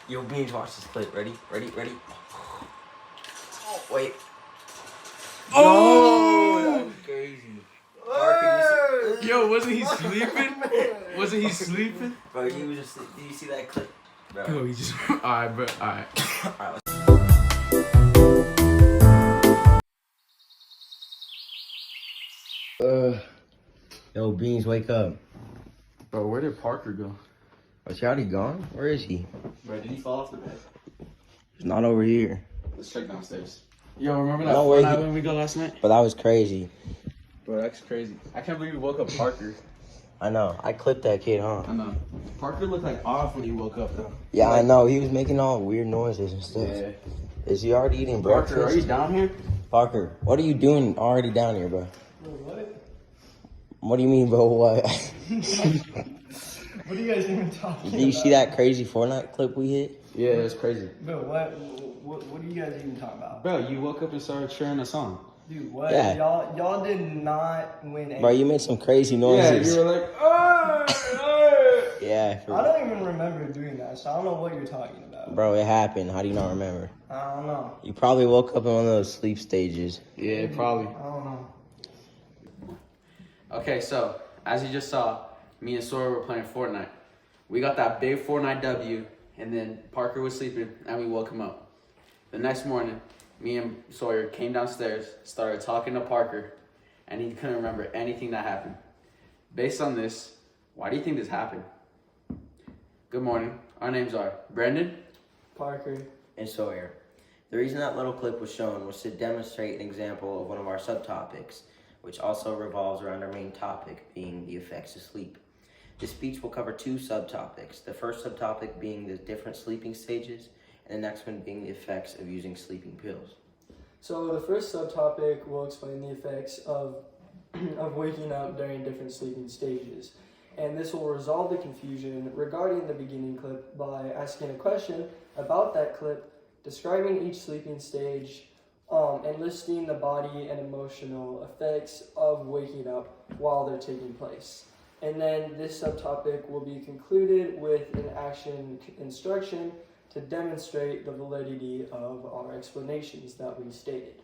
Yo, Beans, watch this clip. Ready? Oh, wait. Oh! That was crazy. Parker, Yo, wasn't he sleeping? Wasn't he sleeping? Bro, he was just. Did you see that clip? Bro. Yo, he just. Alright, bro. Alright. Alright, Yo, Beans, wake up. Bro, where did Parker go? Was he already gone? Where is he? Bro, did he fall off the bed? He's not over here. Let's check downstairs. Yo, remember that No way. night when we go last night? But that was crazy. Bro, that's crazy. I can't believe we woke up Parker. I know. I clipped that kid, huh? I know. Parker looked like off when he woke up, though. Yeah, I know. He was making all weird noises and stuff. Yeah. Is he already eating breakfast? Parker, are you down here? Parker, what are you doing already down here, bro? What? What do you mean, bro? What? What are you guys even talking Did you see that crazy Fortnite clip we hit? Yeah, it's crazy. Bro, what are you guys even talking about? Bro, you woke up and started sharing a song. Dude, what? Yeah. Y'all did not win any. Bro, you made some crazy Yeah, noises. you were like, oh! Yeah, I don't even remember doing that, so I don't know what you're talking about. bro, it happened. How do you not remember? I don't know. You probably woke up in one of those sleep stages. Yeah, probably. I don't know. Okay, so as you just saw, me and Sawyer were playing Fortnite. We got that big Fortnite W, and then Parker was sleeping, and we woke him up. The next morning, me and Sawyer came downstairs, started talking to Parker, and he couldn't remember anything that happened. Based on this, why do you think this happened? Good morning. Our names are Brendan, Parker. And Sawyer. The reason that little clip was shown was to demonstrate an example of one of our subtopics, which also revolves around our main topic, being the effects of sleep. This speech will cover two subtopics, the first subtopic being the different sleeping stages, and the next one being the effects of using sleeping pills. So the first subtopic will explain the effects of waking up during different sleeping stages. And this will resolve the confusion regarding the beginning clip by asking a question about that clip, describing each sleeping stage, and listing the body and emotional effects of waking up while they're taking place. And then this subtopic will be concluded with an action instruction to demonstrate the validity of our explanations that we stated.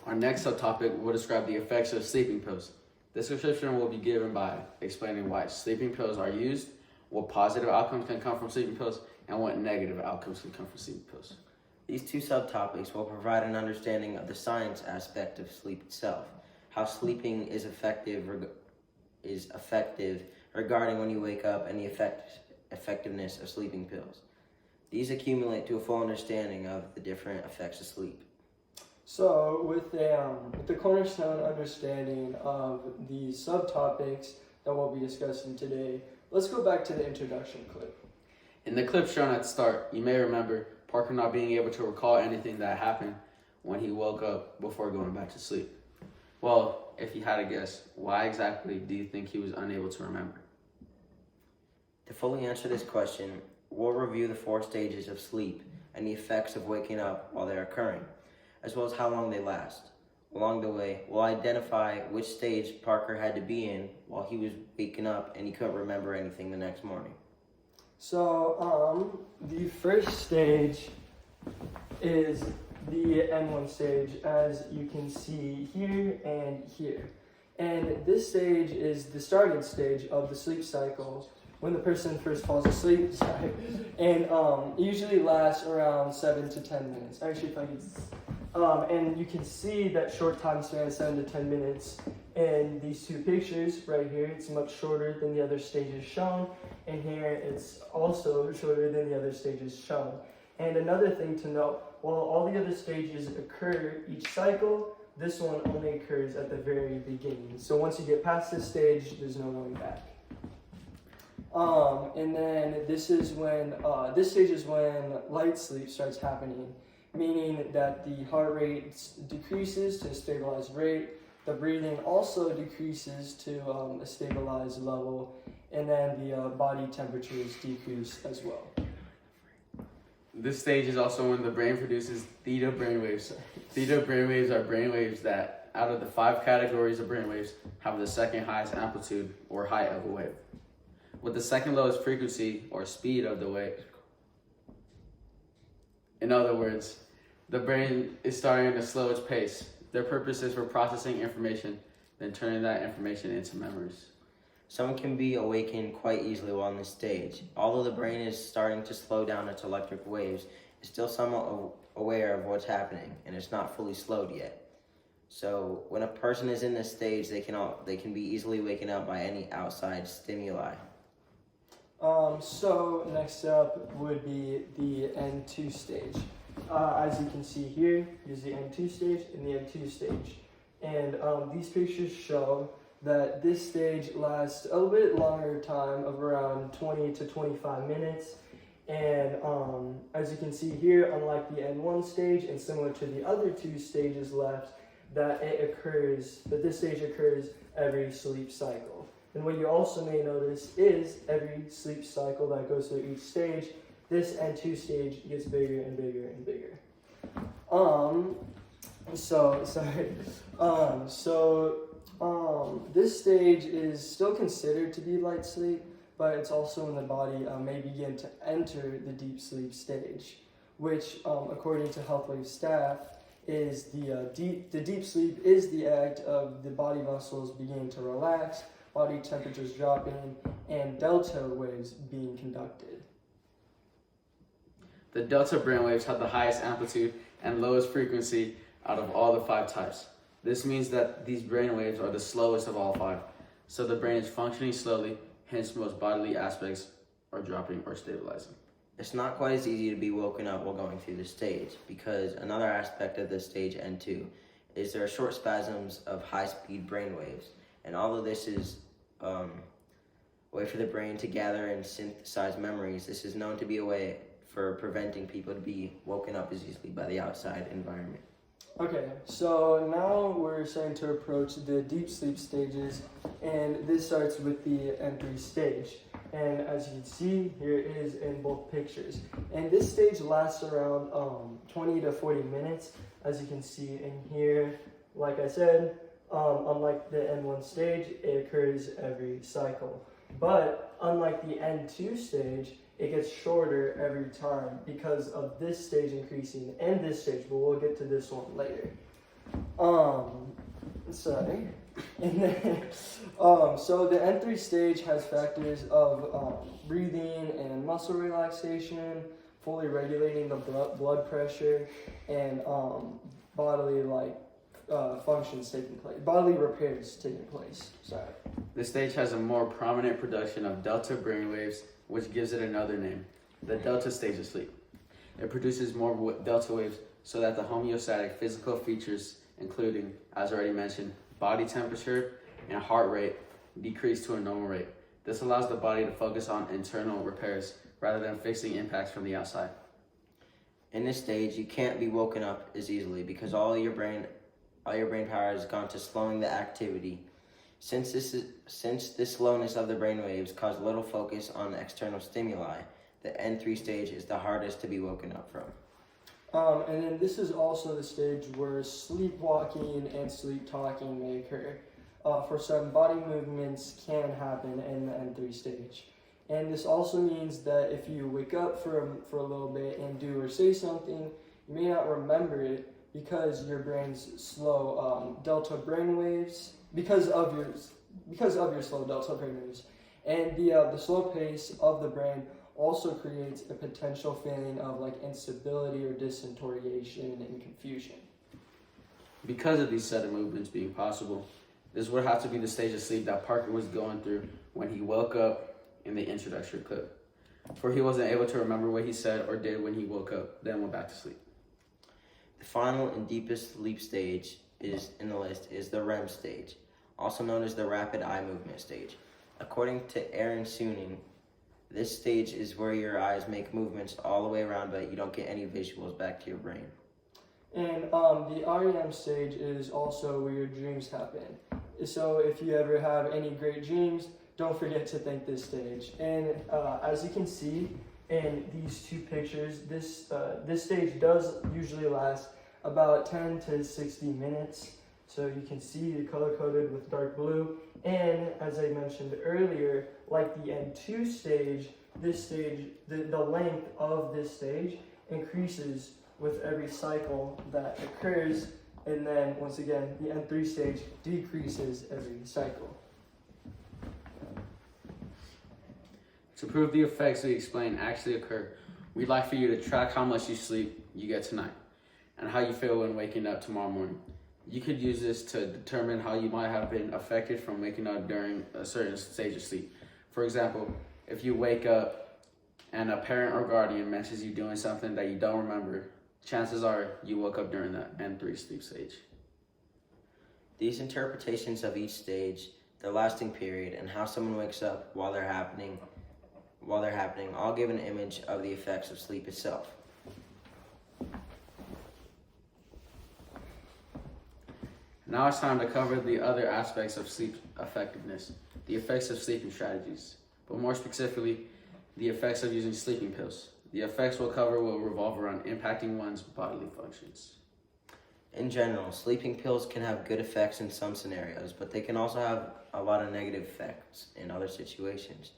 Our next subtopic will describe the effects of sleeping pills. This description will be given by explaining why sleeping pills are used, what positive outcomes can come from sleeping pills, and what negative outcomes can come from sleeping pills. These two subtopics will provide an understanding of the science aspect of sleep itself, how sleeping is effective regarding when you wake up, and the effectiveness of sleeping pills. These accumulate to a full understanding of the different effects of sleep. So with the cornerstone understanding of the subtopics that we'll be discussing today, let's go back to the introduction clip. In the clip shown at the start, you may remember Parker not being able to recall anything that happened when he woke up before going back to sleep. Well, if you had to guess, why exactly do you think he was unable to remember? To fully answer this question, we'll review the 4 stages of sleep and the effects of waking up while they're occurring, as well as how long they last. Along the way, we'll identify which stage Parker had to be in while he was waking up and he couldn't remember anything the next morning. So the first stage is the M1 stage, as you can see here and here. And this stage is the starting stage of the sleep cycle when the person first falls asleep, and it usually lasts around 7 to 10 minutes. Actually, if I could, and you can see that short time span, 7 to 10 minutes, in these two pictures right here. It's much shorter than the other stages shown, and here it's also shorter than the other stages shown. And another thing to note, while all the other stages occur each cycle, this one only occurs at the very beginning. So once you get past this stage, there's no going back. And then this stage is when light sleep starts happening, meaning that the heart rate decreases to a stabilized rate, the breathing also decreases to a stabilized level, and then the body temperatures decrease as well. This stage is also when the brain produces theta brainwaves. Theta brainwaves are brainwaves that, out of the 5 categories of brainwaves, have the second highest amplitude or height of a wave, with the second lowest frequency or speed of the wave. In other words, the brain is starting to slow its pace. Their purpose is for processing information, then turning that information into memories. Someone can be awakened quite easily while in this stage. Although the brain is starting to slow down its electric waves, it's still somewhat aware of what's happening, and it's not fully slowed yet. So when a person is in this stage, they can be easily waken up by any outside stimuli. So next up would be the N2 stage. As you can see here, here's the N2 stage and the N2 stage. And these pictures show that this stage lasts a little bit longer time of around 20 to 25 minutes. And as you can see here, unlike the N1 stage and similar to the other two stages left, that this stage occurs every sleep cycle. And what you also may notice is every sleep cycle that goes through each stage, this N2 stage gets bigger and bigger and bigger. This stage is still considered to be light sleep, but it's also when the body may begin to enter the deep sleep stage, which, according to HealthWave staff, is the deep sleep is the act of the body muscles beginning to relax, body temperatures dropping, and delta waves being conducted. The delta brainwaves have the highest amplitude and lowest frequency out of all the 5 types. This means that these brainwaves are the slowest of all 5, so the brain is functioning slowly, hence most bodily aspects are dropping or stabilizing. It's not quite as easy to be woken up while going through this stage, because another aspect of this stage N2 is there are short spasms of high-speed brain waves, and although this is a way for the brain to gather and synthesize memories, this is known to be a way for preventing people to be woken up as easily by the outside environment. Okay, so now we're starting to approach the deep sleep stages, and this starts with the N3 stage. And as you can see, here it is in both pictures. And this stage lasts around 20 to 40 minutes, as you can see in here. Like I said, unlike the N1 stage, it occurs every cycle. But unlike the N2 stage, it gets shorter every time because of this stage increasing and this stage, but we'll get to this one later. And then, so the N3 stage has factors of breathing and muscle relaxation, fully regulating the blood pressure, and bodily functions taking place, bodily repairs taking place. This stage has a more prominent production of delta brainwaves, which gives it another name, the delta stage of sleep. It produces more delta waves so that the homeostatic physical features, including, as already mentioned, body temperature and heart rate, decrease to a normal rate. This allows the body to focus on internal repairs rather than fixing impacts from the outside. In this stage, you can't be woken up as easily because all your brain power has gone to slowing the activity. Since this slowness of the brainwaves caused little focus on external stimuli, the N3 stage is the hardest to be woken up from. And then this is also the stage where sleepwalking and sleep talking may occur. For some, body movements can happen in the N3 stage. And this also means that if you wake up for a little bit and do or say something, you may not remember it because your brain's slow delta brainwaves, because of your slow delta brainwaves. And the slow pace of the brain also creates a potential feeling of instability or disorientation and confusion. Because of these sudden movements being possible, this would have to be the stage of sleep that Parker was going through when he woke up in the introductory clip. For he wasn't able to remember what he said or did when he woke up, then went back to sleep. The final and deepest sleep stage is the REM stage, also known as the rapid eye movement stage. According to Aaron Suning, this stage is where your eyes make movements all the way around, but you don't get any visuals back to your brain. And the REM stage is also where your dreams happen. So if you ever have any great dreams, don't forget to thank this stage. And as you can see in these two pictures, this stage does usually last about 10 to 60 minutes. So you can see the color-coded with dark blue. And as I mentioned earlier, like the N2 stage, this stage, the length of this stage increases with every cycle that occurs, and then once again the N3 stage decreases every cycle. To prove the effects we explain actually occur, we'd like for you to track how much you sleep you get tonight and how you feel when waking up tomorrow morning. You could use this to determine how you might have been affected from waking up during a certain stage of sleep. For example, if you wake up and a parent or guardian mentions you doing something that you don't remember, chances are you woke up during the N3 sleep stage. These interpretations of each stage, their lasting period, and how someone wakes up while they're happening, all give an image of the effects of sleep itself. Now it's time to cover the other aspects of sleep effectiveness, the effects of sleeping strategies, but more specifically, the effects of using sleeping pills. The effects we'll cover will revolve around impacting one's bodily functions. In general, sleeping pills can have good effects in some scenarios, but they can also have a lot of negative effects in other situations.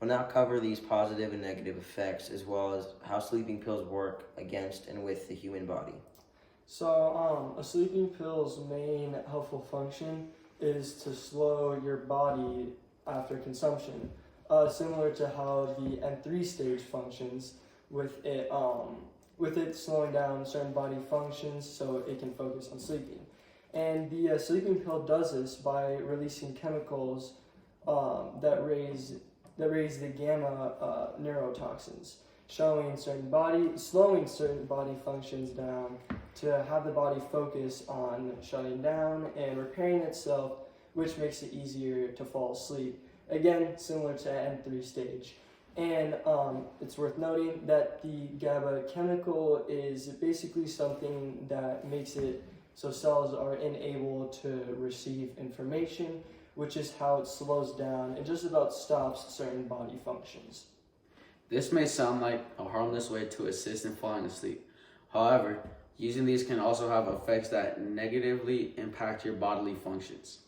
We'll now cover these positive and negative effects, as well as how sleeping pills work against and with the human body. So, a sleeping pill's main helpful function is to slow your body after consumption, similar to how the N3 stage functions, with it slowing down certain body functions so it can focus on sleeping. And the sleeping pill does this by releasing chemicals that raise the gamma neurotoxins, slowing certain body functions down to have the body focus on shutting down and repairing itself, which makes it easier to fall asleep. Again, similar to N3 stage. And it's worth noting that the GABA chemical is basically something that makes it so cells are unable to receive information, which is how it slows down and just about stops certain body functions. This may sound like a harmless way to assist in falling asleep. However, using these can also have effects that negatively impact your bodily functions.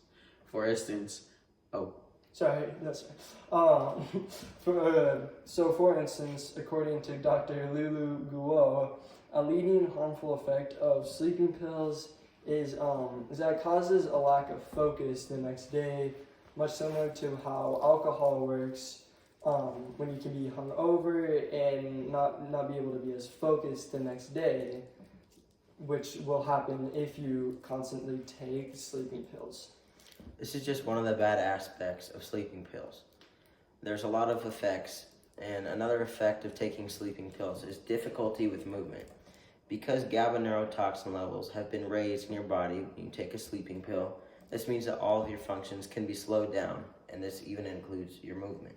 For instance, For instance, according to Dr. Lulu Guo, a leading harmful effect of sleeping pills is that it causes a lack of focus the next day, much similar to how alcohol works, when you can be hungover and not be able to be as focused the next day, which will happen if you constantly take sleeping pills. This is just one of the bad aspects of sleeping pills. There's a lot of effects, and another effect of taking sleeping pills is difficulty with movement. Because GABA neurotoxin levels have been raised in your body when you take a sleeping pill, this means that all of your functions can be slowed down, and this even includes your movement.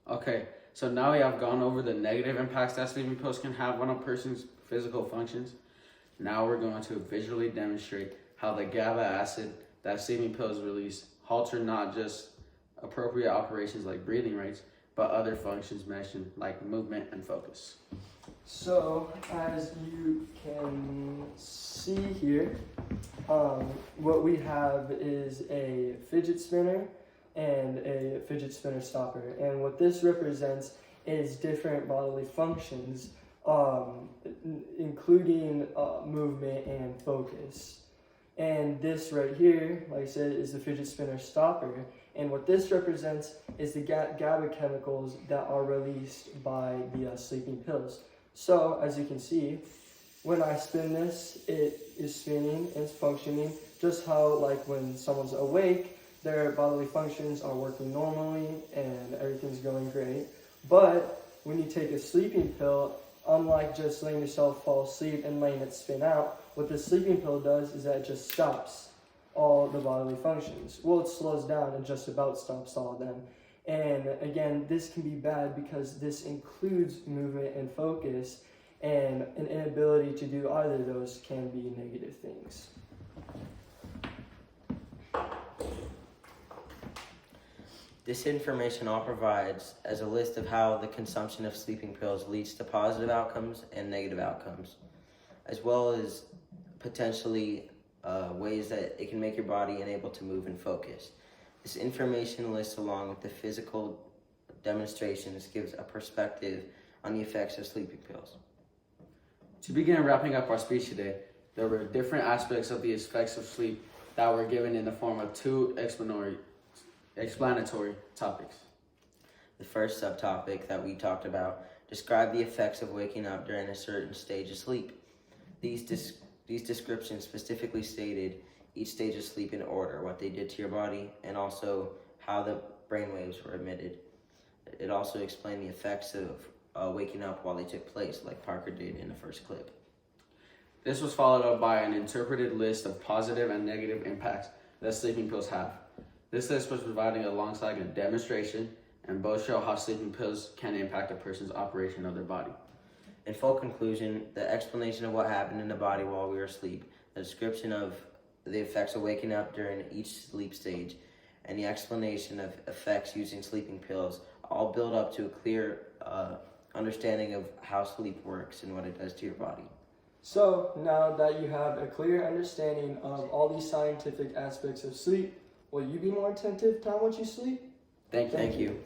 okay, so now we have gone over the negative impacts that sleeping pills can have on a person's physical functions. Now we're going to visually demonstrate how the GABA acid that sleeping pills release halter not just appropriate operations like breathing rates, but other functions mentioned like movement and focus. So, as you can see here, what we have is a fidget spinner and a fidget spinner stopper. And what this represents is different bodily functions, including movement and focus. And this right here, like I said, is the fidget spinner stopper. And what this represents is the GABA chemicals that are released by the sleeping pills. So, as you can see, when I spin this, it is spinning and it's functioning just how, like, when someone's awake, their bodily functions are working normally and everything's going great. But when you take a sleeping pill, unlike just letting yourself fall asleep and letting it spin out, what the sleeping pill does is that it just stops all the bodily functions. Well, it slows down and just about stops all of them. And again, this can be bad because this includes movement and focus, and an inability to do either of those can be negative things. This information all provides as a list of how the consumption of sleeping pills leads to positive outcomes and negative outcomes, as well as potentially ways that it can make your body unable to move and focus. This information list, along with the physical demonstrations, gives a perspective on the effects of sleeping pills. To begin wrapping up our speech today, there were different aspects of the effects of sleep that were given in the form of two explanatory topics. The first subtopic that we talked about described the effects of waking up during a certain stage of sleep. These descriptions specifically stated each stage of sleep in order, what they did to your body, and also how the brainwaves were emitted. It also explained the effects of waking up while they took place, like Parker did in the first clip. This was followed up by an interpreted list of positive and negative impacts that sleeping pills have. This list was provided alongside a demonstration, and both show how sleeping pills can impact a person's operation of their body. In full conclusion, the explanation of what happened in the body while we were asleep, the description of the effects of waking up during each sleep stage, and the explanation of effects using sleeping pills all build up to a clear understanding of how sleep works and what it does to your body. So now that you have a clear understanding of all these scientific aspects of sleep, will you be more attentive to how much you sleep? Thank you. Thank you.